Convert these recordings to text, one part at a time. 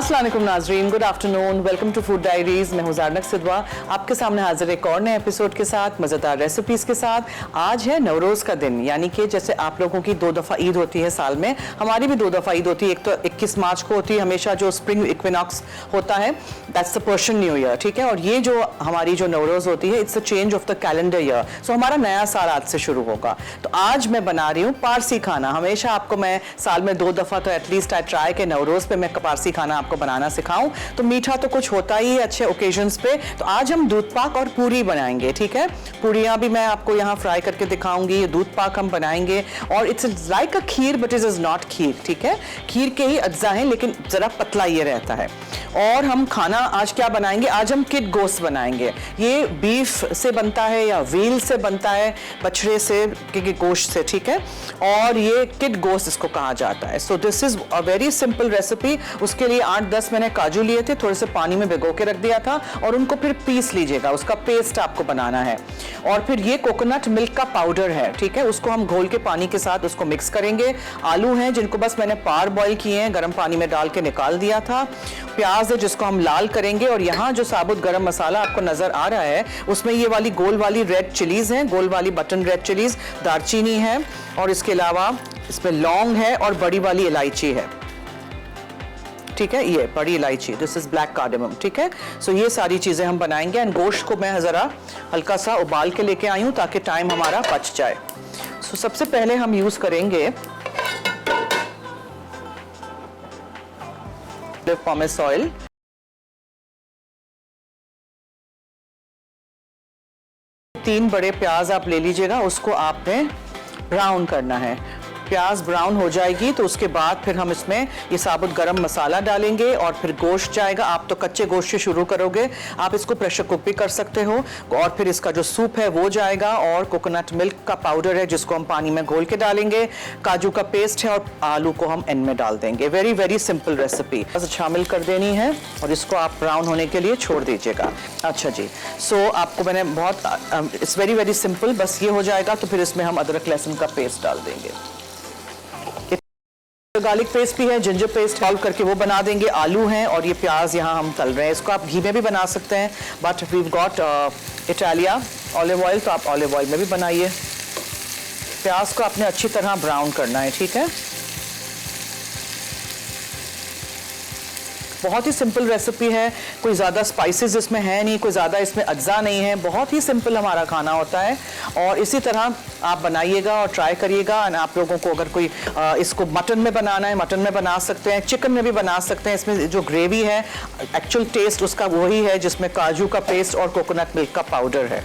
अस्सलाम वालेकुम नाजरीन, good afternoon, welcome to food diaries. मैं हूं ज़ारनक सिद्वा, आपके सामने हाजिर एक और नए एपिसोड के साथ, मज़ेदार रेसिपीज़ के साथ। आज है नवरोज़ का दिन, यानी कि जैसे आप लोगों की 2 दफ़ा ईद होती है साल में, हमारी भी 2 दफ़ा ईद होती है। एक तो 21 मार्च को होती है हमेशा, जो स्प्रिंग इक्विनॉक्स होता है, that's the Persian new year, ठीक है। और ये जो हमारी जो नवरोज़ होती है, it's a change of the calendar year. सो हमारा नया साल आज से शुरू होगा। तो आज मैं बना रही हूँ पारसी खाना। हमेशा आपको मैं साल में 2 दफ़ा तो एटलीस्ट आई ट्राई के नवरोज़ पे मैं पारसी खाना आपको बनाना सिखाऊं। तो मीठा तो कुछ होता ही है अच्छे ओकेजन्स पे। तो आज हम दूध पाक और पूरी बनाएंगे, ठीक है। पूरियां भी मैं आपको यहाँ फ्राई करके दिखाऊंगी, दूध पाक हम बनाएंगे। और it's like a kheer but it is not kheer, ठीक है। खीर के ही अज्जा हैं लेकिन जरा पतला ये रहता है। और हम खाना आज क्या बनाएंगे, आज हम किड गोश्त बनाएंगे। ये बीफ से बनता है या व्हील से बनता है, बछड़े से के गोश्त से, ठीक है। और ये किड गोश्त इसको कहा जाता है। So this is a very simple recipe. उसके लिए 8-10 मैंने काजू लिए थे, थोड़े से पानी में भिगो के रख दिया था, और उनको फिर पीस लीजिएगा, उसका पेस्ट आपको बनाना है। और फिर ये कोकोनट मिल्क का पाउडर है, ठीक है, उसको हम घोल के पानी के साथ उसको मिक्स करेंगे। आलू हैं जिनको बस मैंने पार बॉईल किए हैं, गर्म पानी में डाल के निकाल दिया था। प्याज है जिसको हम लाल करेंगे। और यहाँ जो साबुत गरम मसाला आपको नजर आ रहा है, उसमें ये वाली गोल वाली रेड चिलीज हैं, गोल वाली बटन रेड चिलीज, दालचीनी है, और इसके अलावा इसमें लौंग है और बड़ी वाली इलायची है, ठीक है। ये बड़ी इलायची, दिस इज ब्लैक कार्डेमम, ठीक है। सो ये सारी चीजें हम बनाएंगे। एंड गोश्त को मैं जरा हल्का सा उबाल के लेके आई हूं ताकि टाइम हमारा बच जाए। सो सबसे पहले हम यूज करेंगे पॉमेस ऑयल। तीन बड़े प्याज आप ले लीजिएगा, उसको आपने ब्राउन करना है। प्याज ब्राउन हो जाएगी तो उसके बाद फिर हम इसमें ये साबुत गरम मसाला डालेंगे और फिर गोश्त जाएगा। आप तो कच्चे गोश्त से शुरू करोगे, आप इसको प्रेशर कुक भी कर सकते हो। और फिर इसका जो सूप है वो जाएगा, और कोकोनट मिल्क का पाउडर है जिसको हम पानी में घोल के डालेंगे, काजू का पेस्ट है, और आलू को हम एंड में डाल देंगे। Very very simple recipe. बस शामिल कर देनी है और इसको आप ब्राउन होने के लिए छोड़ दीजिएगा। अच्छा जी, सो आपको मैंने बहुत इट्स वेरी वेरी सिंपल। बस ये हो जाएगा तो फिर इसमें हम अदरक लहसुन का पेस्ट डाल देंगे। गार्लिक पेस्ट भी है, जिंजर पेस्ट सॉल्व करके वो बना देंगे। आलू हैं और ये प्याज यहाँ हम तल रहे हैं। इसको आप घी में भी बना सकते हैं, but we've got Italia olive oil, तो आप ऑलिव ऑयल में भी बनाइए। प्याज को आपने अच्छी तरह ब्राउन करना है, ठीक है। बहुत ही सिंपल रेसिपी है, कोई ज़्यादा स्पाइसेस इसमें है नहीं, कोई ज़्यादा इसमें अज्जा नहीं है, बहुत ही सिंपल हमारा खाना होता है। और इसी तरह आप बनाइएगा और ट्राई करिएगा। और आप लोगों को अगर कोई इसको मटन में बनाना है, मटन में बना सकते हैं, चिकन में भी बना सकते हैं। इसमें जो ग्रेवी है, एक्चुअल टेस्ट उसका वही है जिसमें काजू का पेस्ट और कोकोनट मिल्क का पाउडर है।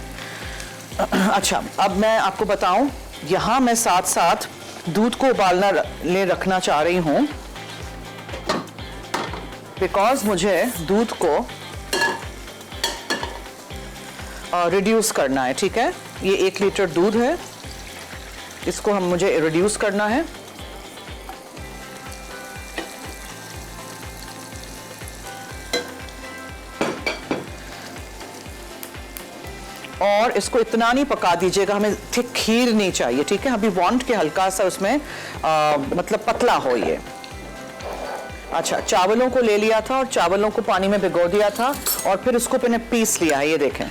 अच्छा, अब मैं आपको बताऊँ, यहाँ मैं साथ साथ दूध को उबालना रखना चाह रही हूँ, बिकॉज मुझे दूध को रिड्यूस करना है, ठीक है। ये 1 लीटर दूध है, इसको मुझे रिड्यूस करना है। और इसको इतना नहीं पका दीजिएगा, हमें थिक खीर नहीं चाहिए, ठीक है। अभी वांट के हल्का सा उसमें मतलब पतला हो ये। अच्छा, चावलों को ले लिया था और चावलों को पानी में भिगो दिया था और फिर उसको मैंने पीस लिया है। ये देखें,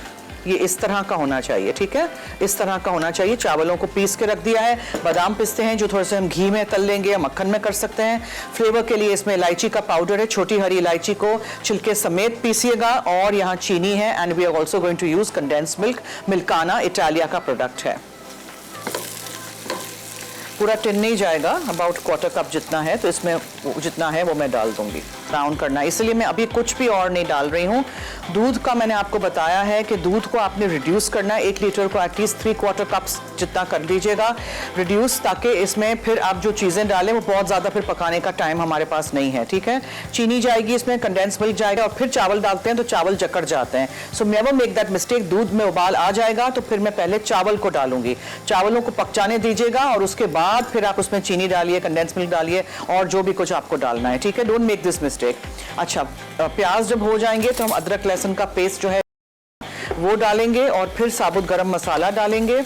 ये इस तरह का होना चाहिए, ठीक है। इस तरह का होना चाहिए। चावलों को पीस के रख दिया है। बादाम पिस्ते हैं जो थोड़े से हम घी में तल लेंगे या मक्खन में कर सकते हैं। फ्लेवर के लिए इसमें इलायची का पाउडर है, छोटी हरी इलायची को छिलके समेत पीसिएगा। और यहाँ चीनी है, and we are also going to use condense milk, Milkana Italia का प्रोडक्ट है। पूरा टिन नहीं जाएगा, अबाउट 1/4 कप जितना है, तो इसमें जितना है वो मैं डाल दूंगी। ब्राउन करना है, इसलिए मैं अभी कुछ भी और नहीं डाल रही हूँ। दूध का मैंने आपको बताया है कि दूध को आपने रिड्यूस करना है। 1 लीटर को एटलीस्ट 3/4 कप्स जितना कर लीजिएगा रिड्यूस, ताकि इसमें फिर आप जो चीज़ें डालें वो बहुत ज़्यादा फिर पकाने का टाइम हमारे पास नहीं है, ठीक है। चीनी जाएगी इसमें, कंडेंस मिल्क जाएगा, और फिर चावल डालते हैं तो चावल जकड़ जाते हैं। So never make that mistake. दूध में उबाल आ जाएगा तो फिर मैं पहले चावल को डालूंगी। चावलों को पक जाने दीजिएगा और उसके बाद फिर आप उसमें चीनी डालिए, कंडेंस मिल्क डालिए, और जो भी कुछ आपको डालना है, ठीक है। Don't make this mistake. अच्छा, प्याज जब हो जाएंगे तो हम अदरक लहसुन का पेस्ट जो है वो डालेंगे और फिर साबुत गरम मसाला डालेंगे।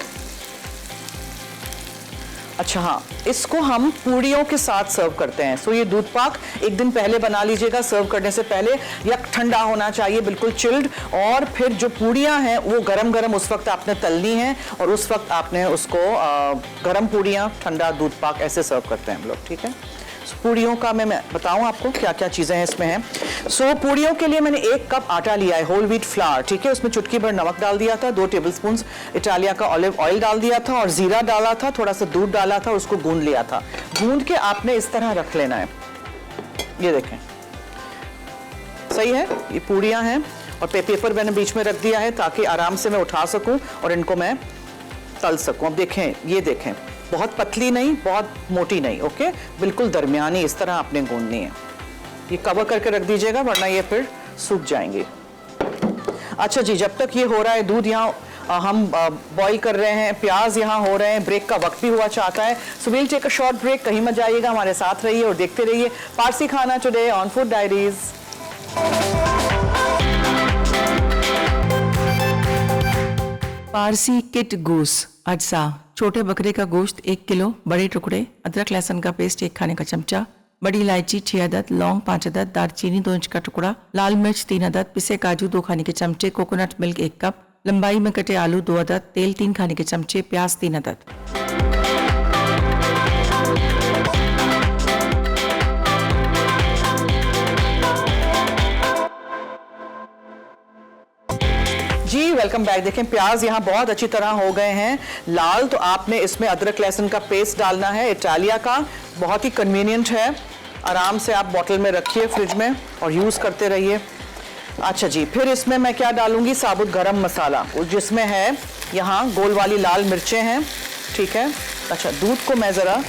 अच्छा हाँ, इसको हम पूड़ियों के साथ सर्व करते हैं। सो ये दूध पाक एक दिन पहले बना लीजिएगा, सर्व करने से पहले, या ठंडा होना चाहिए बिल्कुल चिल्ड, और फिर जो पूड़ियाँ हैं वो गरम गरम उस वक्त आपने तलनी है, और उस वक्त आपने उसको गरम पूड़ियाँ, ठंडा दूध पाक, ऐसे सर्व करते हैं हम लोग, ठीक है। पूड़ियों का मैं बताऊं आपको क्या क्या चीज़ें हैं इसमें हैं। सो पूड़ियों के लिए मैंने 1 कप आटा लिया है, होल व्हीट फ्लावर, ठीक है। उसमें चुटकी भर नमक डाल दिया था, 2 टेबलस्पून इटालिया का ऑलिव ऑयल डाल दिया था, और जीरा डाला था, थोड़ा सा दूध डाला था, उसको गूंद लिया था। गूंद के आपने इस तरह रख लेना है, ये देखें, सही है। ये पूड़ियाँ हैं, और पेपर मैंने बीच में रख दिया है ताकि आराम से मैं उठा सकूँ और इनको मैं तल सकूँ। अब देखें, ये देखें, बहुत पतली नहीं, बहुत मोटी नहीं, ओके, बिल्कुल दरमियानी इस तरह आपने गूंदनी है। ये कवर करके रख दीजिएगा वरना ये फिर सूख जाएंगे। अच्छा जी, जब तक ये हो रहा है, दूध यहाँ हम बॉईल कर रहे हैं, प्याज यहाँ हो रहे हैं, ब्रेक का वक्त भी हुआ चाहता है। So we'll take a short break, कहीं मत जाइएगा, हमारे साथ रहिए और देखते रहिए पारसी खाना today on food diaries. Parsi kit goose अज्जा, छोटे बकरे का गोश्त 1 किलो, बड़े टुकड़े, अदरक लहसुन का पेस्ट 1 खाने का चमचा, बड़ी इलायची 6 अदद, लौंग 5 अदद, दालचीनी 2 इंच का टुकड़ा, लाल मिर्च 3 अदद, पिसे काजू 2 खाने के चमचे, कोकोनट मिल्क 1 कप, लंबाई में कटे आलू 2 अदद, तेल 3 खाने के चमचे, प्याज 3 अदद। जी वेलकम बैक। देखें प्याज यहाँ बहुत अच्छी तरह हो गए हैं लाल। तो आपने इसमें अदरक लहसुन का पेस्ट डालना है, इटालिया का, बहुत ही कन्वीनियंट है। आराम से आप बॉटल में रखिए फ्रिज में और यूज़ करते रहिए। अच्छा जी, फिर इसमें मैं क्या डालूंगी, साबुत गरम मसाला, जिसमें है यहाँ गोल वाली लाल मिर्चें हैं, ठीक है। अच्छा, दूध को मैं ज़रा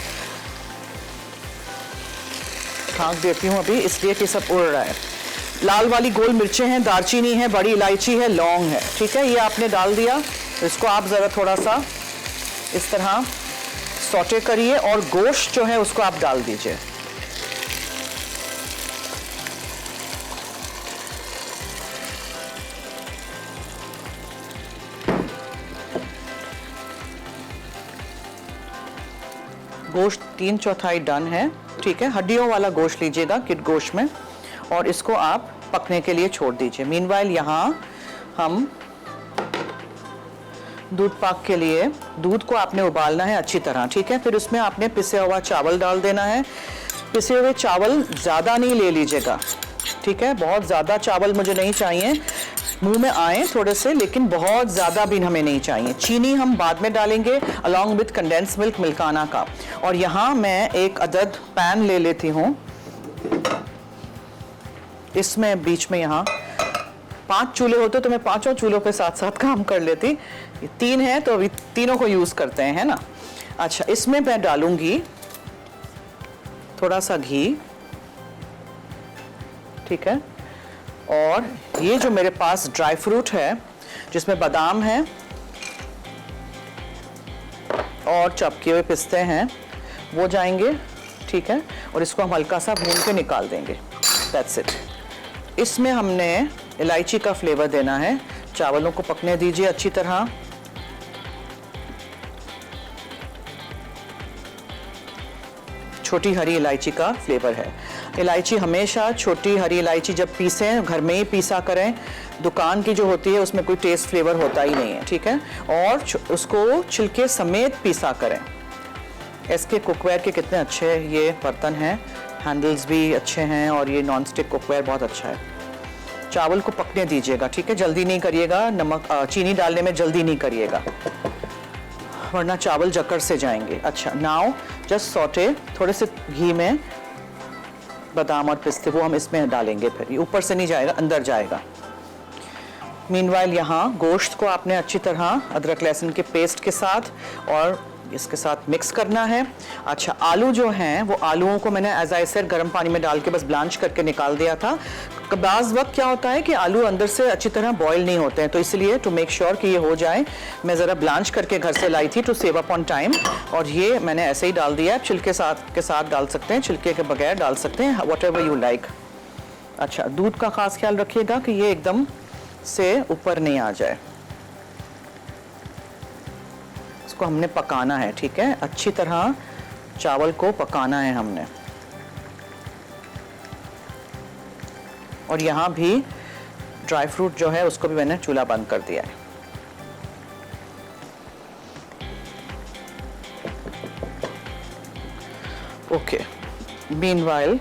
ढाँक देती हूँ अभी, इसलिए कि सब उड़ रहा है। लाल वाली गोल मिर्चें हैं, दालचीनी है, बड़ी इलायची है, लौंग है, ठीक है। ये आपने डाल दिया, तो इसको आप ज़रा थोड़ा सा इस तरह सौटे करिए, और गोश्त जो है उसको आप डाल दीजिए। गोश्त 3/4 डन है, ठीक है। हड्डियों वाला गोश्त लीजिएगा किट गोश्त में, और इसको आप पकने के लिए छोड़ दीजिए। मीनवाइल यहाँ हम दूध पाक के लिए दूध को आपने उबालना है अच्छी तरह, ठीक है। फिर उसमें आपने पिसे हुआ चावल डाल देना है। पिसे हुए चावल ज़्यादा नहीं ले लीजिएगा, ठीक है। बहुत ज़्यादा चावल मुझे नहीं चाहिए, मुंह में आए थोड़े से, लेकिन बहुत ज़्यादा भी हमें नहीं चाहिए। चीनी हम बाद में डालेंगे अलॉन्ग विथ कंडेंस मिल्क मिल्काना का। और यहाँ मैं 1 अदद पैन ले लेती हूँ, इसमें बीच में यहाँ 5 चूल्हे होते तो मैं 5 चूल्हों पे साथ साथ काम कर लेती। 3 है तो अभी तीनों को यूज़ करते हैं, है ना। अच्छा, इसमें मैं डालूंगी थोड़ा सा घी, ठीक है। और ये जो मेरे पास ड्राई फ्रूट है, जिसमें बादाम है और चॉप किए हुए पिस्ते हैं, वो जाएंगे, ठीक है। और इसको हम हल्का सा भून के निकाल देंगे, दैट्स इट। इसमें हमने इलायची का फ्लेवर देना है। चावलों को पकने दीजिए अच्छी तरह। छोटी हरी इलायची का फ्लेवर है। इलायची हमेशा छोटी हरी इलायची जब पीसें, घर में ही पीसा करें। दुकान की जो होती है उसमें कोई टेस्ट फ्लेवर होता ही नहीं है, ठीक है। और उसको छिलके समेत पीसा करें। एसके कुकवेयर के कितने अच्छे ये बर्तन हैं, हैंडल्स भी अच्छे हैं, और ये नॉन स्टिक कुकवेयर बहुत अच्छा है। चावल को पकने दीजिएगा, ठीक है। जल्दी नहीं करिएगा, नमक चीनी डालने में जल्दी नहीं करिएगा, वरना चावल जकड़ से जाएंगे। अच्छा, नाउ जस्ट सौटे थोड़े से घी में बादाम और पिस्ते, वो हम इसमें डालेंगे, फिर ये ऊपर से नहीं जाएगा, अंदर जाएगा। मीनवाइल यहाँ गोश्त को आपने अच्छी तरह अदरक लहसुन के पेस्ट के साथ और इसके साथ मिक्स करना है। अच्छा, आलू जो हैं वो आलूओं को मैंने एज आई सेड गर्म पानी में डाल के बस ब्लांच करके निकाल दिया था। बाज़ वक्त क्या होता है कि आलू अंदर से अच्छी तरह बॉयल नहीं होते हैं, तो इसलिए टू मेक श्योर कि ये हो जाए, मैं ज़रा ब्लांच करके घर से लाई थी to save up on time, और ये मैंने ऐसे ही डाल दिया। छिलके के साथ डाल सकते हैं, छिलके के बगैर डाल सकते हैं, वट एवर यू लाइक। अच्छा, दूध का खास ख्याल रखिएगा कि ये एकदम से ऊपर नहीं आ जाए। इसको हमने पकाना है, ठीक है, अच्छी तरह चावल को पकाना है हमने। और यहाँ भी ड्राई फ्रूट जो है उसको भी मैंने चूल्हा बंद कर दिया है। ओके, मीनवाइल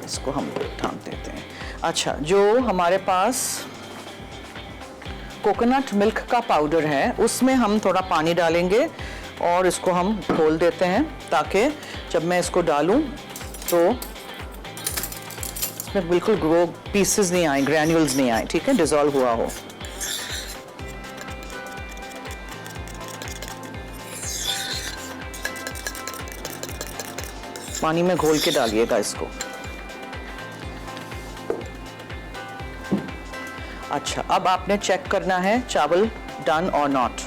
इसको हम ढाँप देते हैं। अच्छा, जो हमारे पास कोकोनट मिल्क का पाउडर है उसमें हम थोड़ा पानी डालेंगे और इसको हम खोल देते हैं ताकि जब मैं इसको डालूं तो इसमें बिल्कुल पीसेस नहीं आए, ग्रैन्यूल्स नहीं आए, ठीक है, डिसॉल्व हुआ हो। पानी में घोल के डालिएगा इसको। अच्छा, अब आपने चेक करना है चावल डन और नॉट।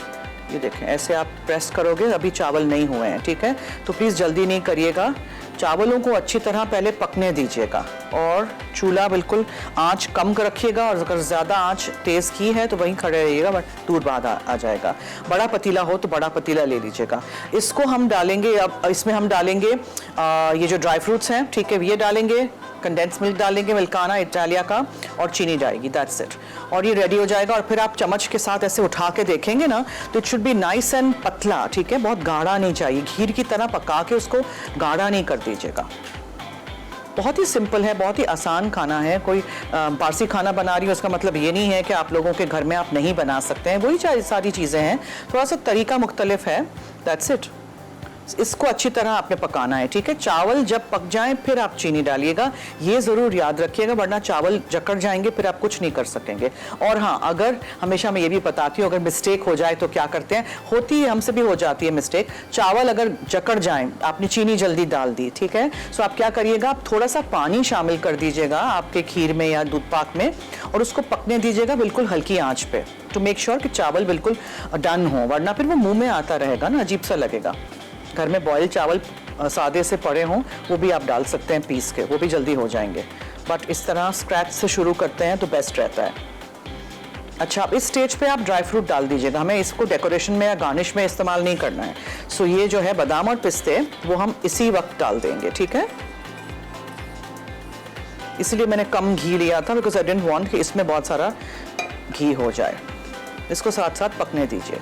ये देखें, ऐसे आप प्रेस करोगे, अभी चावल नहीं हुए हैं, ठीक है, तो प्लीज़ जल्दी नहीं करिएगा। चावलों को अच्छी तरह पहले पकने दीजिएगा और चूल्हा बिल्कुल आंच कम कर रखिएगा, और अगर ज़्यादा आंच तेज़ की है तो वहीं खड़े रहिएगा, बट दूर बाहर आ जाएगा। बड़ा पतीला हो तो बड़ा पतीला ले लीजिएगा। इसको हम डालेंगे, अब इसमें हम डालेंगे ये जो ड्राई फ्रूट्स हैं, ठीक है, ये डालेंगे, कंडेंस मिल्क डालेंगे मिल्काना इटालिया का, और चीनी जाएगी, दैट्स इट। और ये रेडी हो जाएगा। और फिर आप चम्मच के साथ ऐसे उठा के देखेंगे ना तो it should be nice and पतला, ठीक है, बहुत गाढ़ा नहीं चाहिए, खीर की तरह पका के उसको गाढ़ा नहीं कर दीजिएगा। बहुत ही सिंपल है, बहुत ही आसान खाना है। कोई पारसी खाना बना रही है उसका मतलब ये नहीं है कि आप लोगों के घर में आप नहीं बना सकते हैं, वही सारी चीज़ें हैं, थोड़ा सा तरीका मुख्तलिफ है, दैट्स इट। इसको अच्छी तरह आपने पकाना है, ठीक है। चावल जब पक जाएं फिर आप चीनी डालिएगा, ये ज़रूर याद रखिएगा, वरना चावल जकड़ जाएंगे, फिर आप कुछ नहीं कर सकेंगे। और हाँ, अगर हमेशा मैं ये भी बताती हूँ, अगर मिस्टेक हो जाए तो क्या करते हैं, होती है, हमसे भी हो जाती है मिस्टेक, चावल अगर जकड़ जाएं, आपने चीनी जल्दी डाल दी, ठीक है, सो आप क्या करिएगा, आप थोड़ा सा पानी शामिल कर दीजिएगा आपके खीर में या दूध पाक में, और उसको पकने दीजिएगा बिल्कुल हल्की आँच पे, टू मेक श्योर कि चावल बिल्कुल डन हो, वरना फिर वो मुँह में आता रहेगा ना, अजीब सा लगेगा। घर में बॉयल चावल सादे से पड़े हों वो भी आप डाल सकते हैं पीस के, वो भी जल्दी हो जाएंगे, बट इस तरह स्क्रैच से शुरू करते हैं तो बेस्ट रहता है। अच्छा, अब इस स्टेज पे आप ड्राई फ्रूट डाल दीजिएगा, हमें इसको डेकोरेशन में या गार्निश में इस्तेमाल नहीं करना है। सो ये जो है बादाम और पिस्ते वो हम इसी वक्त डाल देंगे, ठीक है। इसलिए मैंने कम घी लिया था, बिकॉज आई डिडंट वांट कि इसमें बहुत सारा घी हो जाए। इसको साथ साथ पकने दीजिए।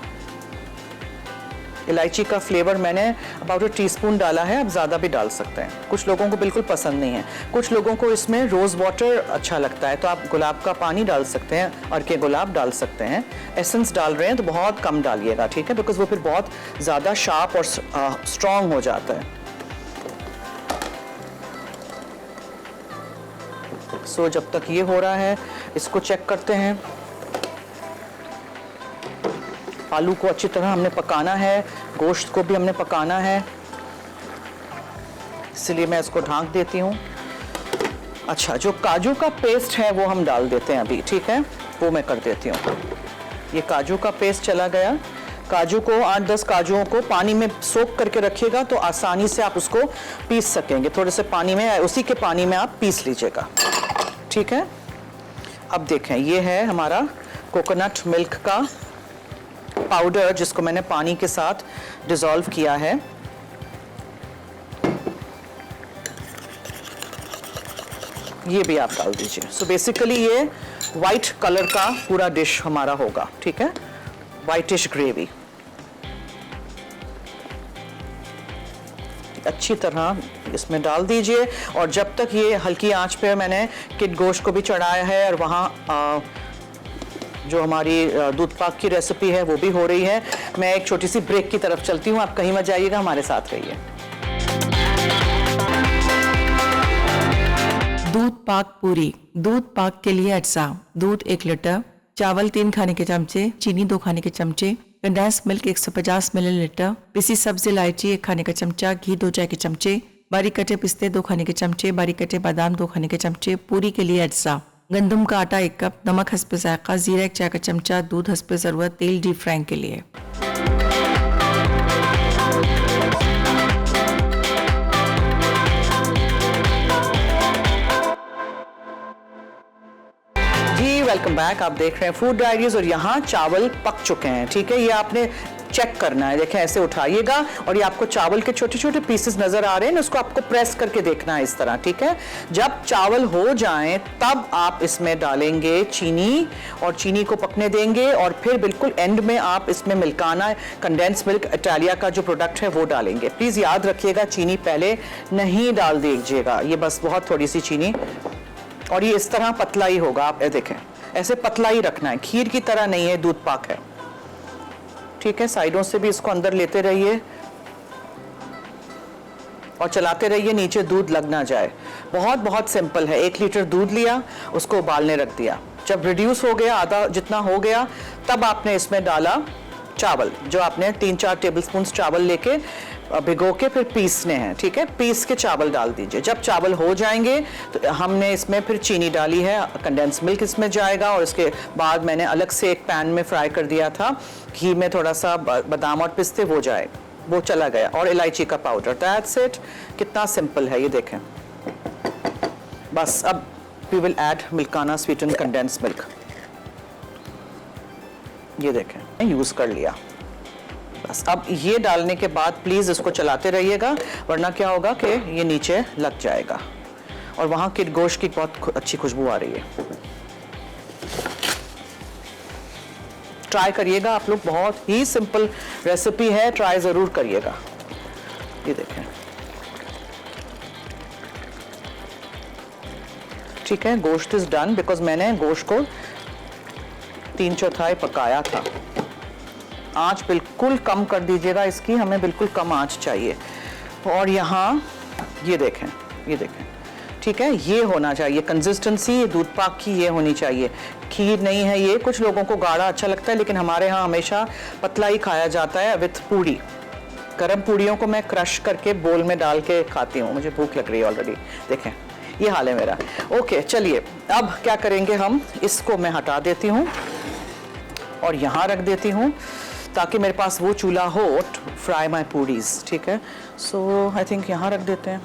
इलायची का फ्लेवर मैंने अबाउट 1 टीस्पून डाला है, आप ज़्यादा भी डाल सकते हैं, कुछ लोगों को बिल्कुल पसंद नहीं है, कुछ लोगों को इसमें रोज़ वाटर अच्छा लगता है, तो आप गुलाब का पानी डाल सकते हैं, अर्के गुलाब डाल सकते हैं। एसेंस डाल रहे हैं तो बहुत कम डालिएगा, ठीक है, बिकॉज वो फिर बहुत ज़्यादा शार्प और स्ट्रॉन्ग हो जाता है। सो जब तक ये हो रहा है इसको चेक करते हैं। आलू को अच्छी तरह हमने पकाना है, गोश्त को भी हमने पकाना है, इसलिए मैं इसको ढांक देती हूँ। अच्छा, जो काजू का पेस्ट है वो हम डाल देते हैं अभी, ठीक है, वो मैं कर देती हूँ। ये काजू का पेस्ट चला गया। काजू को 8-10 काजुओं को पानी में सोक करके रखिएगा तो आसानी से आप उसको पीस सकेंगे। थोड़े से पानी में, उसी के पानी में आप पीस लीजिएगा, ठीक है। अब देखें, ये है हमारा कोकोनट मिल्क का पाउडर जिसको मैंने पानी के साथ डिसॉल्व किया है। ये भी आप डाल दीजिए। सो बेसिकली ये वाइट कलर का पूरा डिश हमारा होगा, ठीक है, वाइटिश ग्रेवी। अच्छी तरह इसमें डाल दीजिए, और जब तक ये हल्की आंच पे, मैंने किड गोश्त को भी चढ़ाया है, और वहाँ जो हमारी दूध पाक की रेसिपी है वो भी हो रही है। मैं एक छोटी सी ब्रेक की तरफ चलती हूँ, आप कहीं मत जाइएगा, हमारे साथ रहिए। दूध पाक पूरी। दूध पाक के लिए अज्जा: दूध 1 लीटर, चावल 3 खाने के चमचे, चीनी 2 खाने के चमचे, कंडेंस मिल्क 150 मिलीलीटर, पिसी सब्जी इलायची 1 खाने का चमचा, घी 2 चाय के चमचे, बारीक कटे पिस्ते 2 खाने के चमचे, बारीक कटे बादाम 2 खाने के चमचे। पूरी के लिए अज्जा: गंदम का आटा 1 कप, नमक हस्बे जायका, जीरा 1 चाय का चमचा, दूध हस्बे ज़रूरत, तेल डीप फ्राइंग के लिए। Welcome back. आप देख रहे हैं फूड डायरीज और यहाँ चावल पक चुके हैं, ठीक है। ये आपने चेक करना है, देखें ऐसे उठाइएगा और ये आपको चावल के छोटे छोटे पीसेस नजर आ रहे हैं, उसको आपको प्रेस करके देखना है इस तरह, ठीक है। जब चावल हो जाएं तब आप इसमें डालेंगे चीनी और चीनी को पकने देंगे और फिर बिल्कुल एंड में आप इसमें मिल्काना कंडेंस मिल्क इटालिया का जो प्रोडक्ट है वो डालेंगे। प्लीज़ याद रखिएगा चीनी पहले नहीं डाल दीजिएगा, ये बस बहुत थोड़ी सी चीनी, और ये इस तरह पतला ही होगा। आप देखें ऐसे पतला ही रखना है, खीर की तरह नहीं है, दूध पाक है, ठीक है। साइडों से भी इसको अंदर लेते रहिए और चलाते रहिए, नीचे दूध लग ना जाए। बहुत बहुत सिंपल है। 1 लीटर दूध लिया, उसको उबालने रख दिया, जब रिड्यूस हो गया, आधा जितना हो गया, तब आपने इसमें डाला चावल, जो आपने 3-4 टेबलस्पून चावल लेके भिगो के फिर पीसने हैं, ठीक है। पीस के चावल डाल दीजिए। जब चावल हो जाएंगे तो हमने इसमें फिर चीनी डाली है, कंडेंस मिल्क इसमें जाएगा और इसके बाद मैंने अलग से एक पैन में फ्राई कर दिया था, घी में थोड़ा सा बादाम और पिस्ते, वो जाए, वो चला गया, और इलायची का पाउडर। That's it. कितना सिंपल है ये, देखें। बस अब we will add Milkana sweetened condensed milk, ये देखें यूज कर लिया। बस अब ये डालने के बाद प्लीज इसको चलाते रहिएगा, वरना क्या होगा कि ये नीचे लग जाएगा। और वहां की गोश्त की बहुत अच्छी खुशबू आ रही है। ट्राई करिएगा आप लोग, बहुत ही सिंपल रेसिपी है, ट्राई जरूर करिएगा। ये देखें, ठीक है। गोश्त इज डन बिकॉज मैंने गोश्त को 3/4 पकाया था। आंच बिल्कुल कम कर दीजिएगा इसकी, हमें बिल्कुल कम आंच चाहिए। और यहाँ ये देखें, ये देखें, ठीक है। ये होना चाहिए कंसिस्टेंसी दूध पाक की, ये होनी चाहिए। खीर नहीं है ये, कुछ लोगों को गाढ़ा अच्छा लगता है, लेकिन हमारे यहाँ हमेशा पतला ही खाया जाता है विथ पूड़ी। गर्म पूड़ियों को मैं क्रश करके बोल में डाल के खाती हूँ, मुझे भूख लग रही है ऑलरेडी। देखें ये हाल है मेरा। ओके चलिए, अब क्या करेंगे हम, इसको मैं हटा देती हूँ और यहाँ रख देती हूँ ताकि मेरे पास वो चूल्हा हो फ्राई माई पूड़ीज, ठीक है। सो आई थिंक यहाँ रख देते हैं।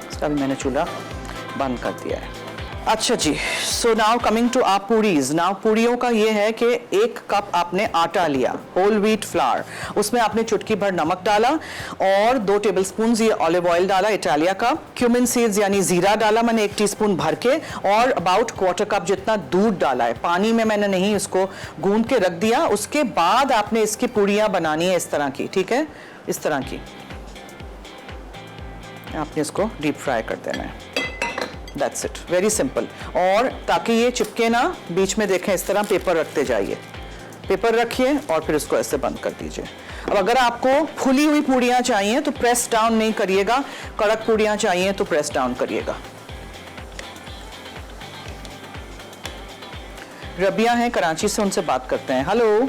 इसका भी मैंने चूल्हा बंद कर दिया है। अच्छा जी, so now coming to our puris. नाउ पूरियों का ये है कि 1 कप आपने आटा लिया, होल व्हीट फ्लावर, उसमें आपने चुटकी भर नमक डाला और 2 टेबलस्पून ये ऑलिव ऑयल डाला इटालिया का, क्यूमिन सीड्स यानी जीरा डाला मैंने 1 टीस्पून भर के, और अबाउट 1/4 कप जितना दूध डाला है। पानी में मैंने नहीं, इसको गूंद के रख दिया। उसके बाद आपने इसकी पूड़ियाँ बनानी है इस तरह की, ठीक है, इस तरह की। आपने इसको डीप फ्राई कर देना है। That's it, very simple। और ताकि ये चिपके ना, बीच में देखें इस तरह पेपर रखते जाइए, पेपर रखिए और फिर इसको ऐसे बंद कर दीजिए। अब अगर आपको फुली हुई पूड़ियाँ चाहिए तो प्रेस डाउन नहीं करिएगा, कड़क पूड़ियाँ चाहिए तो प्रेस डाउन करिएगा। रबिया हैं कराची से, उनसे बात करते हैं। हेलो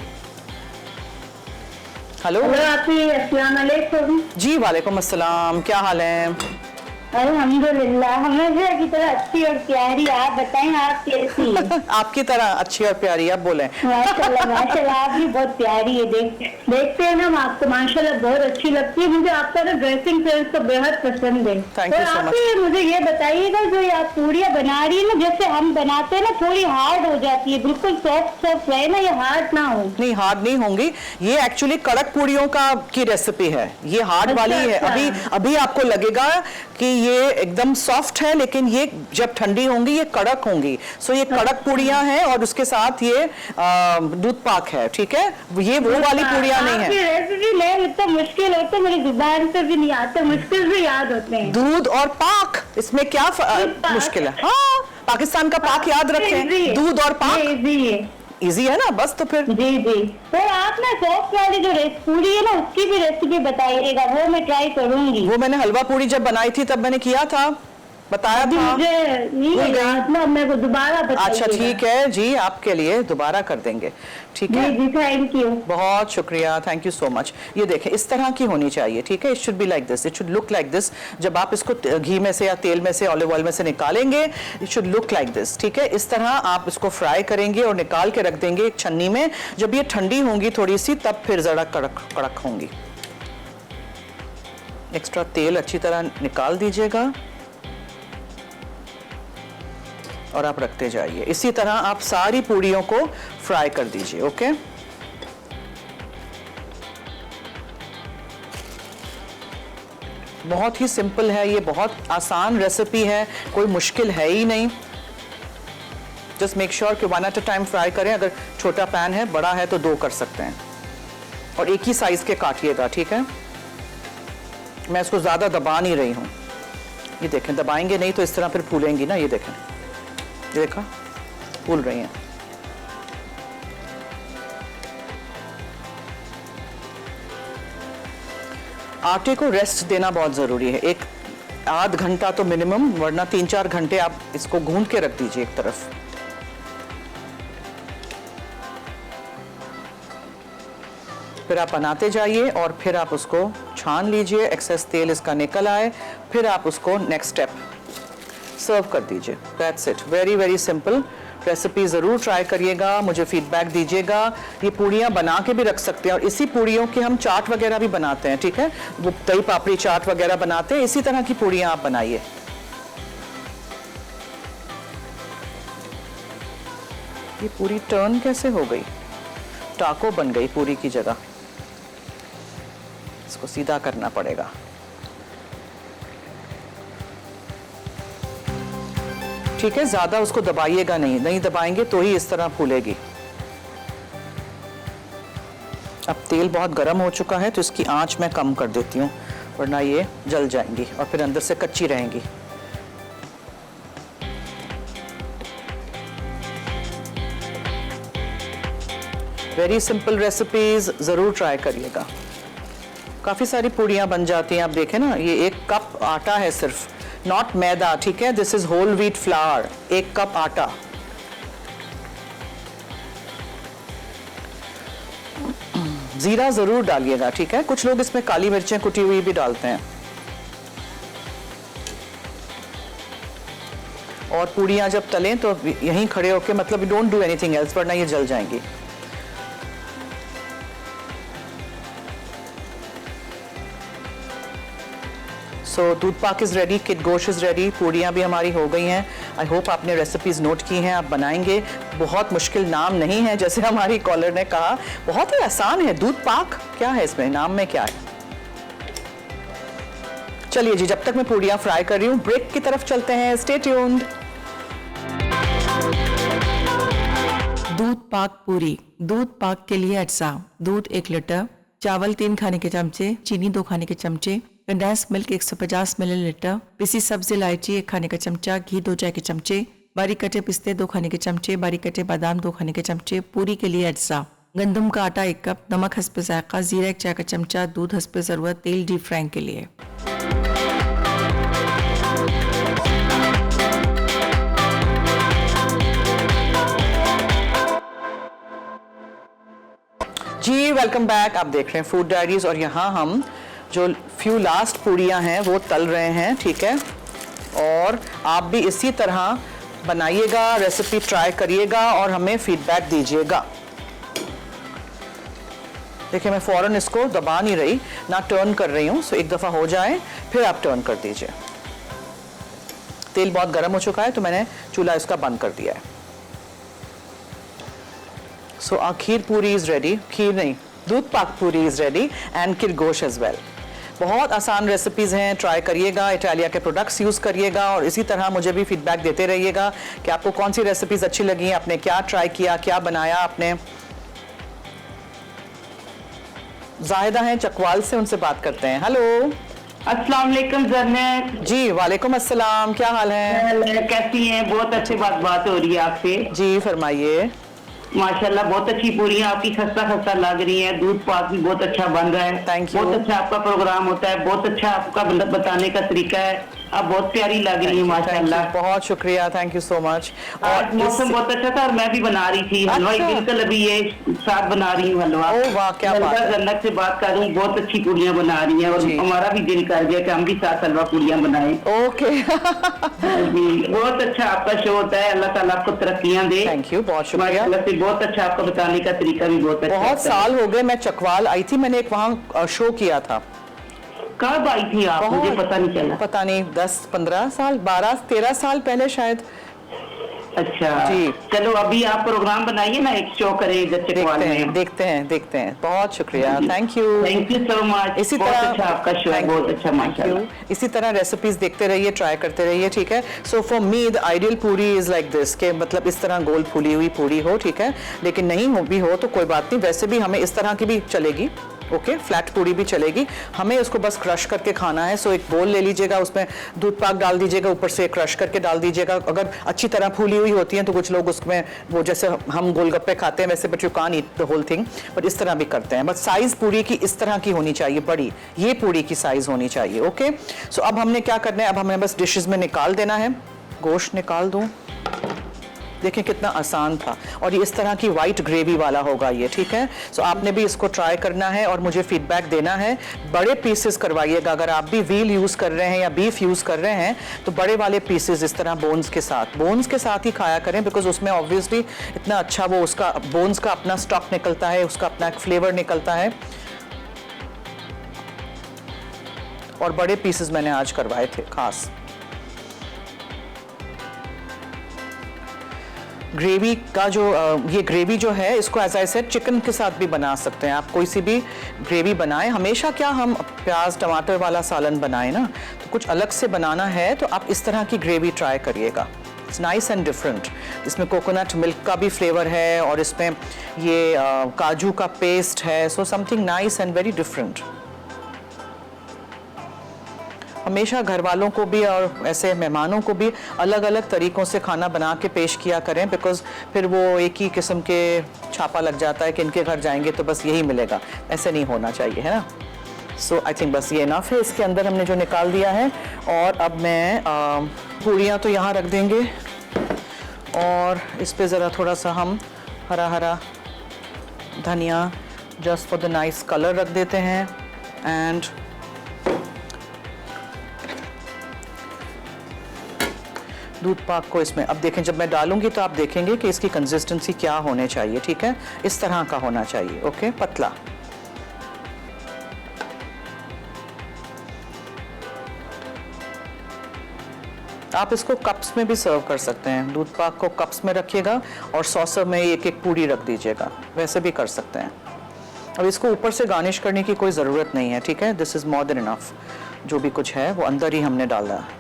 हेलो अस्सलाम वालेकुम। जी वालेकुम अस्सलाम, क्या हाल है? अल्हम्दुलिल्लाह, हमेशा की तरह अच्छी और प्यारी। आप बताएं आप कैसी हैं? आपकी तरह अच्छी और प्यारी, आप बोले। माशाल्लाह माशाल्लाह, आप भी बहुत प्यारी है। देखते हैं ना, आपको माशाल्लाह बहुत अच्छी लगती है। मुझे आपका ना ड्रेसिंग सेंस तो बेहद पसंद है। Thank you so much। मुझे ये बताइएगा, जो ये आप पूड़ियाँ बना रही है ना, जैसे हम बनाते हैं ना, थोड़ी हार्ड हो जाती है, बिल्कुल सॉफ्ट सॉफ्ट रहे ना, ये हार्ड ना हो। नहीं, हार्ड नहीं होंगी, ये एक्चुअली कड़क पूड़ियों का की रेसिपी है, ये हार्ड वाली है। अभी अभी आपको लगेगा कि ये एकदम सॉफ्ट है, लेकिन ये जब ठंडी होंगी ये कड़क होंगी। सो ये कड़क पूड़ियां हैं और उसके साथ ये दूध पाक है, ठीक है। ये वो वाली पूड़ियां नहीं है। रेसिपी में इतना मुश्किल होता है, मेरी जुबान से भी नहीं आता, मुश्किल से याद होते हैं। दूध और पाक, इसमें क्या मुश्किल है? हाँ, पाकिस्तान का पाक याद रखें, दूध और पाक इजी है ना, बस। तो फिर जी जी, तो आप ना सॉफ्ट वाली जो पूरी है ना, उसकी भी रेसिपी बताइएगा, वो मैं ट्राई करूंगी। वो मैंने हलवा पूरी जब बनाई थी तब मैंने किया था। बताया अभी था। मुझे नहीं भूल गई? याद ना, मेरे को दोबारा बताइएगा। अच्छा ठीक है जी, आपके लिए दोबारा कर देंगे, ठीक है। जी जी, थैंक यू। बहुत शुक्रिया, थैंक यू सो मच। ये देखें, इस तरह की होनी चाहिए, ठीक है। It should be like this, it should look like this. जब आप इसको घी में से या तेल में से, ऑलिव ऑयल में से निकालेंगे, it should look like this, ठीक है। इस तरह आप इसको फ्राई करेंगे और निकाल के रख देंगे एक छन्नी में। जब ये ठंडी होंगी थोड़ी सी, तब फिर ज़रा कड़क कड़क होंगी। एक्स्ट्रा तेल अच्छी तरह निकाल दीजिएगा और आप रखते जाइए। इसी तरह आप सारी पूड़ियों को फ्राई कर दीजिए, ओके। बहुत ही सिंपल है ये, बहुत आसान रेसिपी है, कोई मुश्किल है ही नहीं। जस्ट मेक श्योर कि 1 एट अ टाइम फ्राई करें। अगर छोटा पैन है, बड़ा है तो 2 कर सकते हैं, और एक ही साइज के काटिएगा, ठीक है। मैं इसको ज़्यादा दबा नहीं रही हूँ। ये देखें, दबाएंगे नहीं तो इस तरह फिर फूलेंगी ना। ये देखें, देखा, फूल रही हैं। आटे को रेस्ट देना बहुत ज़रूरी है, एक आध घंटा तो मिनिमम, वरना 3-4 घंटे आप इसको गूंद के रख दीजिए एक तरफ। फिर आप बनाते जाइए और फिर आप उसको छान लीजिए, एक्सेस तेल इसका निकल आए, फिर आप उसको नेक्स्ट स्टेप सर्व कर दीजिए। That's it, very very simple recipe. ज़रूर ट्राई करिएगा, मुझे फीडबैक दीजिएगा। ये पूड़ियाँ बना के भी रख सकते हैं, और इसी पूड़ियों के हम चाट वगैरह भी बनाते हैं, ठीक है। वो दही पापड़ी चाट वगैरह बनाते हैं, इसी तरह की पूड़ियाँ आप बनाइए। ये पूरी टर्न कैसे हो गई, टाको बन गई पूरी की जगह। इसको सीधा करना पड़ेगा। ठीक है, ज्यादा उसको दबाइएगा नहीं, नहीं दबाएंगे तो ही इस तरह फूलेगी। अब तेल बहुत गर्म हो चुका है तो इसकी आंच मैं कम कर देती हूँ, वरना ये जल जाएंगी और फिर अंदर से कच्ची रहेंगी। वेरी सिंपल रेसिपीज, ज़रूर ट्राई करिएगा। काफ़ी सारी पूड़ियाँ बन जाती हैं। आप देखें ना, ये 1 कप आटा है सिर्फ, नॉट मैदा, ठीक है। This is whole wheat flour, 1 cup atta. जीरा ज़रूर डालिएगा, ठीक है। कुछ लोग इसमें काली मिर्चें कुटी हुई भी डालते हैं। और पूड़ियाँ जब तलें तो यहीं खड़े होके, मतलब डोंट डू एनीथिंग एल्स, वरना ये जल जाएंगी। सो दूध पाक is ready, kid Gauss is ready, पूड़ियाँ भी हमारी हो गई हैं। आई होप आपने रेसिपीज़ नोट की हैं, आप बनाएंगे। बहुत मुश्किल नाम नहीं है, जैसे हमारी कॉलर ने कहा, बहुत ही आसान है। दूध पाक क्या है इसमें, नाम में क्या है। चलिए जी, जब तक मैं पूड़ियाँ फ्राई कर रही हूँ, ब्रेक की तरफ चलते हैं। Stay tuned. दूध पाक पूरी। दूध पाक के लिए अज्जा: दूध 1 लीटर, चावल 3 खाने के चमचे, चीनी 2 खाने के चमचे, कंडेंस मिल्क 150 मिलीलीटर, पिसी सब्ज इलायची 1 खाने का चमचा, घी 2 चाय के चमचे, बारीक कटे पिस्ते 2 खाने के चमचे, बारीक कटे बादाम 2 खाने के चमचे। पूरी के लिए अज्जा: गंदम का आटा 1 कप, नमक हस्बे जायका, जीरा 1 चाय का चमचा, दूध हस्बे ज़रूरत, तेल डीप फ्राइंग के लिए। जी वेलकम बैक। आप देख रहे हैं फूड डायरीज, और यहाँ हम जो फ्यू लास्ट पूड़ियाँ हैं वो तल रहे हैं, ठीक है। और आप भी इसी तरह बनाइएगा, रेसिपी ट्राई करिएगा और हमें फीडबैक दीजिएगा। देखिए, मैं फ़ौरन इसको दबा नहीं रही, ना टर्न कर रही हूँ। सो एक दफ़ा हो जाए फिर आप टर्न कर दीजिए। तेल बहुत गर्म हो चुका है तो मैंने चूल्हा इसका बंद कर दिया है। सो our खीर पूरी इज़ रेडी, खीर नहीं, doodh pak puri is ready, and kid gosht as well. बहुत आसान रेसिपीज़ हैं, ट्राई करिएगा, इटालिया के प्रोडक्ट्स यूज़ करिएगा, और इसी तरह मुझे भी फीडबैक देते रहिएगा कि आपको कौन सी रेसिपीज़ अच्छी लगी, आपने क्या ट्राई किया, क्या बनाया आपने। जाहिदा हैं चकवाल से, उनसे बात करते हैं। हेलो, अस्सलाम वालेकुम जरनेत जी वालेकुम अस्सलाम, क्या हाल है? कैसी हैं? बहुत अच्छी बात हो रही है आपसे। जी फरमाइए। माशाल्लाह बहुत अच्छी पूरी आपकी, खस्ता खस्ता लग रही है। दूध पाक भी बहुत अच्छा बन रहा है। Thank you. बहुत अच्छा आपका प्रोग्राम होता है, बहुत अच्छा आपका बताने का तरीका है। आप बहुत प्यारी लग रही है माशाल्लाह। बहुत शुक्रिया, थैंक यू सो मच। आज मौसम बहुत अच्छा था और मैं भी बना रही थी हलवा, अच्छा। बिल्कुल अभी ये साथ बना रही हूँ हलवा। ओह वाह, क्या बात है। जन्नत से बात करूँ, बहुत अच्छी पूड़ियाँ बना रही हैं और जी। हमारा भी दिल कर गया कि हम भी साथ हलवा पूड़ियाँ बनाएं। ओके जी, बहुत अच्छा आपका शो होता है, अल्लाह ताला आपको तरक्कियां दे। थैंक यू, बहुत शुक्रिया। माशाल्लाह से बहुत अच्छा, आपका बताने का तरीका भी बहुत अच्छा बहुत होता है। साल हो गए, मैं चकवाल आई थी, मैंने एक वहाँ शो किया था। कब आई थी आप? मुझे बहुत- पता नहीं चला। पता नहीं 10-15 साल, 12-13 साल पहले शायद। अच्छा जी। चलो अभी आप प्रोग्राम बनाइए ना, एक शो करें इधर चकवाल में। देखते हैं। बहुत शुक्रिया, thank you. Thank you so much. इसी बहुत तरह अच्छा आपका शो है, Thank बहुत you, अच्छा thank माशाल्लाह। you। इसी तरह रेसिपीज देखते रहिए, ट्राई करते रहिए, ठीक है। So for me the ideal पूरी इज लाइक दिस, के मतलब इस तरह गोल फूली हुई पूरी हो, ठीक है। लेकिन नहीं हो भी हो तो कोई बात नहीं, वैसे भी हमें इस तरह की भी चलेगी, ओके। फ्लैट पूरी भी चलेगी, हमें उसको बस क्रश करके खाना है। सो एक बोल ले लीजिएगा, उसमें दूध पाक डाल दीजिएगा, ऊपर से क्रश करके डाल दीजिएगा। अगर अच्छी तरह फूली हुई होती है तो कुछ लोग उसमें वो जैसे हम गोलगप्पे खाते हैं वैसे, but you can't eat the whole thing, but इस तरह भी करते हैं। बट साइज पूरी की इस तरह की होनी चाहिए, बड़ी, ये पूरी की साइज होनी चाहिए, ओके। सो अब हमने क्या करना है, अब हमें बस डिशेस में निकाल देना है। गोश्त निकाल दूं, देखें कितना आसान था, और ये इस तरह की वाइट ग्रेवी वाला होगा ये, ठीक है। सो आपने भी इसको ट्राई करना है और मुझे फीडबैक देना है। बड़े पीसेस करवाइएगा, अगर आप भी व्हील यूज़ कर रहे हैं या बीफ यूज़ कर रहे हैं तो बड़े वाले पीसेस इस तरह बोन्स के साथ ही खाया करें, बिकॉज उसमें ऑब्वियसली इतना अच्छा वो उसका बोन्स का अपना स्टॉक निकलता है, उसका अपना एक फ्लेवर निकलता है। और बड़े पीसेस मैंने आज करवाए थे खास। ग्रेवी का जो ये ग्रेवी जो है, इसको एज आई सेड चिकन के साथ भी बना सकते हैं आप, कोई सी भी ग्रेवी बनाएं। हमेशा क्या हम प्याज टमाटर वाला सालन बनाएं ना, तो कुछ अलग से बनाना है तो आप इस तरह की ग्रेवी ट्राई करिएगा। It's nice and different. इसमें कोकोनट मिल्क का भी फ्लेवर है और इसमें ये काजू का पेस्ट है, so something nice and very different. हमेशा घर वालों को भी और ऐसे मेहमानों को भी अलग अलग तरीक़ों से खाना बना के पेश किया करें, बिकॉज फिर वो एक ही किस्म के छापा लग जाता है कि इनके घर जाएंगे तो बस यही मिलेगा, ऐसे नहीं होना चाहिए, है ना। सो आई थिंक बस ये इनफ है। इसके अंदर हमने जो निकाल दिया है, और अब मैं पूड़ियाँ तो यहाँ रख देंगे और इस पर ज़रा थोड़ा सा हम हरा हरा धनिया just for the nice colour रख देते हैं। एंड दूध पाक को इसमें अब देखें, जब मैं डालूंगी तो आप देखेंगे कि इसकी कंसिस्टेंसी क्या होने चाहिए, ठीक है। इस तरह का होना चाहिए, ओके, पतला। आप इसको कप्स में भी सर्व कर सकते हैं। दूध पाक को कप्स में रखिएगा और सॉसर में एक एक पूरी रख दीजिएगा, वैसे भी कर सकते हैं। अब इसको ऊपर से गार्निश करने की कोई ज़रूरत नहीं है, ठीक है। This is more than enough. जो भी कुछ है वो अंदर ही हमने डाला है।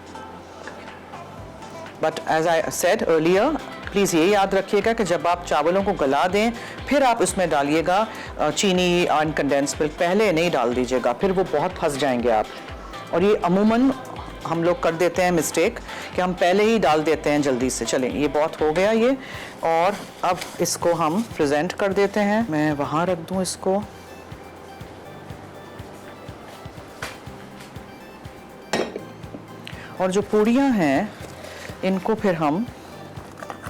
But as I said earlier, please ये याद रखिएगा कि जब आप चावलों को गला दें फिर आप इसमें डालिएगा चीनी एंड कंडेंस मिल्क, पहले नहीं डाल दीजिएगा, फिर वो बहुत फंस जाएंगे आप। और ये अमूमन हम लोग कर देते हैं मिस्टेक कि हम पहले ही डाल देते हैं जल्दी से। चलें, ये बहुत हो गया ये, और अब इसको हम प्रेजेंट कर देते हैं। मैं वहाँ रख दूँ इसको। और जो पूड़ियाँ हैं इनको फिर हम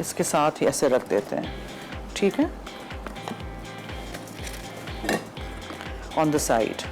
इसके साथ ही ऐसे रख देते हैं, ठीक है, ऑन द साइड।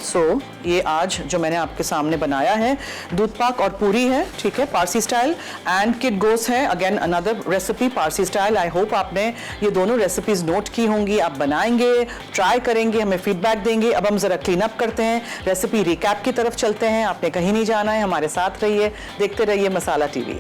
सो ये आज जो मैंने आपके सामने बनाया है दूध पाक और पूरी है, ठीक है, पारसी स्टाइल, एंड किड गोस है again another recipe Parsi style. I hope आपने ये दोनों रेसिपीज नोट की होंगी, आप बनाएंगे, ट्राई करेंगे, हमें फीडबैक देंगे। अब हम ज़रा क्लीन अप करते हैं, रेसिपी रिकैप की तरफ चलते हैं। आपने कहीं नहीं जाना है, हमारे साथ रहिए, देखते रहिए मसाला टीवी।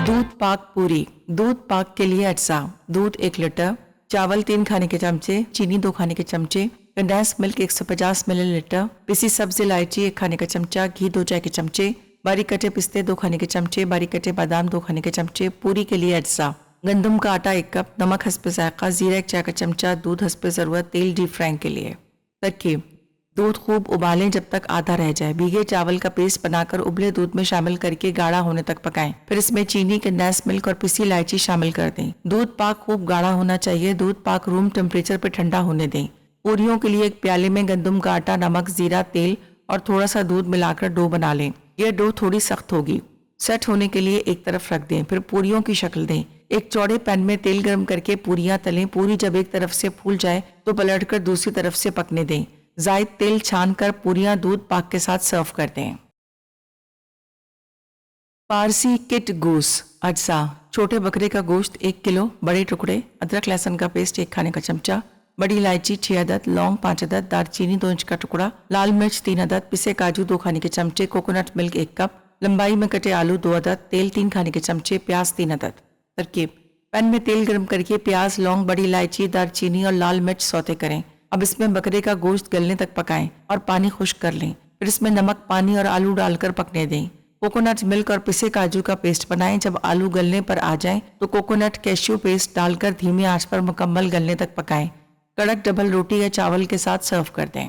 दूध पाक पूरी। दूध पाक के लिए अज्जा: दूध 1 लीटर, चावल 3 खाने के चमचे, चीनी 2 खाने के चमचे, कंडेंस मिल्क 150 मिलीलीटर, पिसी सब्जी इलायची 1 खाने का चमचा, घी 2 चाय के चमचे, बारीक कटे पिस्ते 2 खाने के चमचे, बारीक कटे बादाम 2 खाने के चमचे, पूरी के लिए अज्जा, गंदम का आटा 1 कप, नमक हस्बे जायका, जीरा 1 चाय का चमचा, दूध हस्बे ज़रूरत, तेल डीप फ्राइंग के लिए। तरकीब: दूध खूब उबालें जब तक आधा रह जाए। भीगे चावल का पेस्ट बनाकर उबले दूध में शामिल करके गाढ़ा होने तक पकाएं। फिर इसमें चीनी, कंडेंस मिल्क और पिसी इलायची शामिल कर दें। दूध पाक खूब गाढ़ा होना चाहिए। दूध पाक रूम टेम्परेचर पर ठंडा होने दें। पूरियों के लिए एक प्याले में गंदम का आटा, नमक, जीरा, तेल और थोड़ा सा दूध मिलाकर डो बना लें। यह डो थोड़ी सख्त होगी। सेट होने के लिए एक तरफ रख दें। फिर पूरियों की शक्ल दें। एक चौड़े पैन में तेल गर्म करके पूरियां तलें। पूरी जब एक तरफ से फूल जाए तो पलटकर दूसरी तरफ से पकने दें। जायद तेल छानकर पूरियां दूध पाक के साथ सर्व कर दें। पारसी किट गूस अज्जा: छोटे बकरे का गोश्त 1 किलो, बड़े टुकड़े, अदरक लहसुन का पेस्ट 1 खाने का चमचा, बड़ी इलायची 6 अदद, लौंग 5 अदद, दालचीनी 2 इंच का टुकड़ा, लाल मिर्च 3 अदद, पिसे काजू 2 खाने के चमचे, कोकोनट मिल्क 1 कप, लंबाई में कटे आलू 2 अदद, तेल 3 खाने के चमचे, प्याज 3 अदद। तरकीब: पैन में तेल गर्म करके प्याज, लौंग, बड़ी इलायची, दालचीनी और लाल मिर्च सौते करें। अब इसमें बकरे का गोश्त गलने तक पकाएं और पानी खुश्क कर लें। फिर इसमें नमक, पानी और आलू डालकर पकने दें। कोकोनट मिल्क और पिसे काजू का पेस्ट बनाएं। जब आलू गलने पर आ जाएं तो कोकोनट कैश्यू पेस्ट डालकर धीमी आंच पर मुकम्मल गलने तक पकाएं। कड़क डबल रोटी या चावल के साथ सर्व कर दें।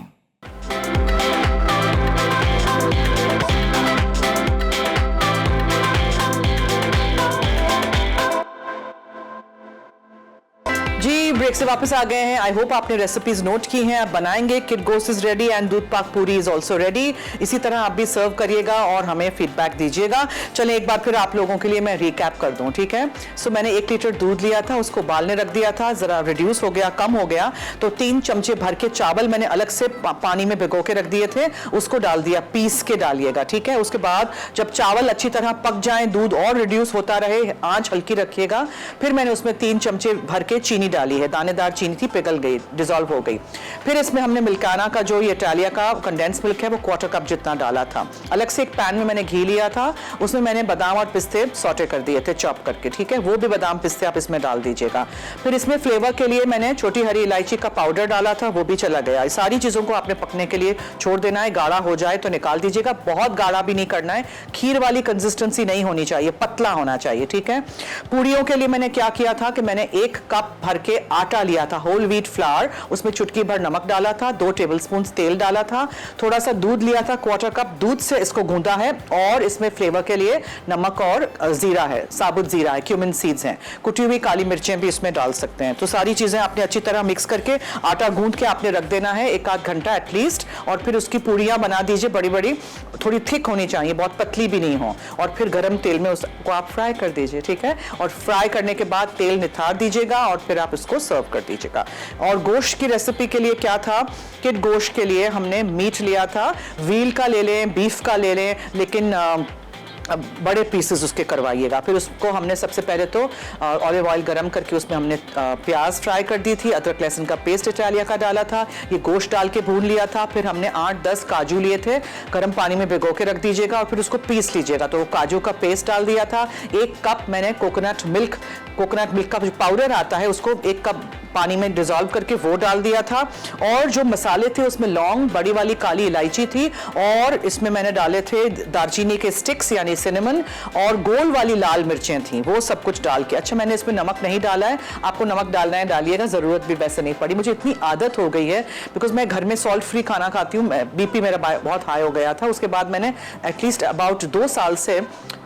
जी ब्रेक से वापस आ गए हैं। आई होप आपने रेसिपीज नोट की हैं, आप बनाएंगे। किड गोश्त इज रेडी एंड दूध पाक पूरी इज ऑल्सो रेडी। इसी तरह आप भी सर्व करिएगा और हमें फीडबैक दीजिएगा। चलें एक बार फिर आप लोगों के लिए मैं रिकैप कर दूं, ठीक है। सो मैंने 1 लीटर दूध लिया था, उसको उबालने रख दिया था, जरा रिड्यूस हो गया, कम हो गया, तो 3 चमचे भर के चावल मैंने अलग से पानी में भिगो के रख दिए थे, उसको डाल दिया। पीस के डालिएगा, ठीक है। उसके बाद जब चावल अच्छी तरह पक जाए, दूध और रिड्यूस होता रहे, आंच हल्की रखिएगा। फिर मैंने उसमें 3 चमचे भर के चीनी डाली है, दानेदार चीनी थी, पिघल गई, डिसॉल्व हो गई। फिर इसमें हमने मिल्काना का जो ये इटालिया का कंडेंस मिल्क है वो 1/4 कप जितना डाला था। अलग से एक पैन में मैंने घी लिया था, उसमें मैंने बादाम और पिस्ते सौटे कर दिए थे चॉप करके, ठीक है। वो भी बादाम पिस्ते आप इसमें डाल दीजिएगा। फिर इसमें फ्लेवर के लिए मैंने छोटी हरी इलायची का पाउडर डाला था, वो भी चला गया। इस सारी चीजों को आपने पकने के लिए छोड़ देना है। गाढ़ा हो जाए तो निकाल दीजिएगा, बहुत गाढ़ा भी नहीं करना है, खीर वाली कंसिस्टेंसी नहीं होनी चाहिए, पतला होना चाहिए, ठीक है। पूरियों के लिए मैंने क्या किया था कि मैंने 1 कप भर के आटा लिया था, होल व्हीट फ्लावर, उसमें चुटकी भर नमक डाला था, 2 टेबलस्पून तेल डाला था, थोड़ा सा दूध लिया था, 1/4 कप दूध से इसको गूंदा है। और इसमें फ्लेवर के लिए नमक और जीरा है, साबुत जीरा है, क्यूमिन सीड्स हैं, कुटी हुई काली मिर्चें भी इसमें डाल सकते हैं। तो सारी चीजें आपने अच्छी तरह मिक्स करके आटा गूंद के आपने रख देना है 1-8 घंटा एटलीस्ट। और फिर उसकी पूरियां बना दीजिए, बड़ी बड़ी, थोड़ी थिक होनी चाहिए, बहुत पतली भी नहीं हो। और फिर गर्म तेल में उसको आप फ्राई कर दीजिए, ठीक है। और फ्राई करने के बाद तेल निथार दीजिएगा और फिर आप इसको सर्व कर दीजिएगा। और गोश्त की रेसिपी के लिए क्या था, किड गोश्त के लिए हमने मीट लिया था, व्हील का ले लें, बीफ का ले लें, लेकिन बड़े पीसेस उसके करवाइएगा। फिर उसको हमने सबसे पहले तो ऑलिव ऑयल गरम करके उसमें हमने प्याज फ्राई कर दी थी, अदरक लहसुन का पेस्ट इटालिया का डाला था, ये गोश्त डाल के भून लिया था। फिर हमने 8-10 काजू लिए थे, गर्म पानी में भिगो के रख दीजिएगा और फिर उसको पीस लीजिएगा। तो काजू का पेस्ट डाल दिया था। 1 कप मैंने कोकोनट मिल्क का जो पाउडर आता है उसको 1 कप पानी में डिसॉल्व करके वो डाल दिया था। और जो मसाले थे उसमें लौंग, बड़ी वाली काली इलायची थी, और इसमें मैंने डाले थे दालचीनी के स्टिक्स यानी सिनेमन, और गोल वाली लाल मिर्चें थी, वो सब कुछ डाल के। अच्छा, मैंने इसमें नमक नहीं डाला है, आपको नमक डालना है डालिएगा, जरूरत भी वैसे नहीं पड़ी। मुझे इतनी आदत हो गई है बिकॉज मैं घर में सॉल्ट फ्री खाना खाती हूँ, बीपी मेरा बहुत हाई हो गया था। उसके बाद मैंने एटलीस्ट अबाउट 2 साल से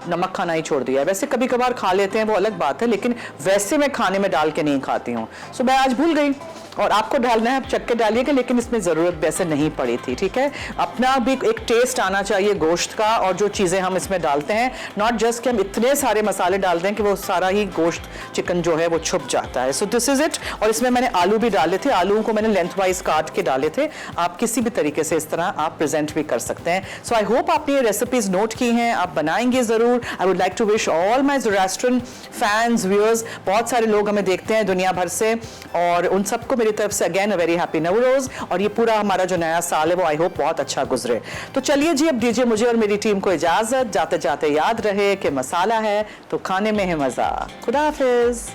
नमक खाना ही छोड़ दिया है। वैसे कभी कभार खा लेते हैं, वो अलग बात है, लेकिन वैसे मैं खाने में डाल के नहीं खाती हूँ। सो मैं आज भूल गई, और आपको डालना है, आप चख के डालिएगा, लेकिन इसमें ज़रूरत वैसे नहीं पड़ी थी, ठीक है। अपना भी एक टेस्ट आना चाहिए गोश्त का, और जो चीज़ें हम इसमें डालते हैं, नॉट जस्ट कि हम इतने सारे मसाले डाल दें कि वो सारा ही गोश्त चिकन जो है वो छुप जाता है। So this is it. और इसमें मैंने आलू भी डाले थे, आलूओं को मैंने लेंथ वाइज काट के डाले थे। आप किसी भी तरीके से इस तरह आप प्रेजेंट भी कर सकते हैं। सो आई होप आपने ये रेसिपीज नोट की हैं, आप बनाएंगे ज़रूर। I would like to wish all my Zoroastrian fans, viewers, बहुत सारे लोग हमें देखते हैं दुनिया भर से, और उन सबको मेरी तरफ से again a very happy Navroz. और ये पूरा हमारा जो नया साल है वो आई होप बहुत अच्छा गुजरे। तो चलिए जी, अब दीजिए मुझे और मेरी टीम को इजाजत। जाते जाते याद रहे कि मसाला है तो खाने में है मजा। खुदा हाफिज।